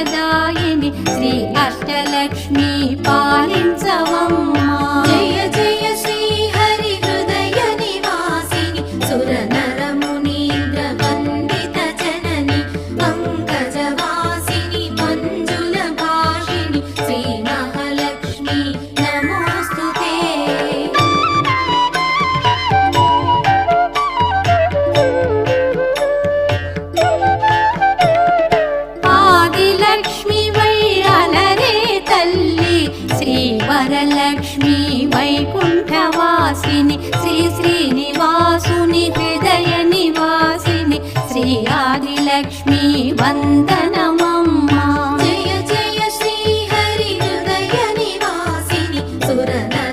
భాగ్యదాయిని శ్రీ అష్టలక్ష్మి పాలించవమ్మా. జయ జయ శ్రీ హరి హృదయ నివాసిని సుర నర మునీంద్ర వందిత జనని పంకజవాసిని మంజుల భాషిణి శ్రీ మహాలక్ష్మి నమోస్తుతే. ఆదిలక్ష్మి వై అలరే తల్లి శ్రీ వరలక్ష్మి వైకుంఠవాసిని శ్రీ శ్రీనివాసిని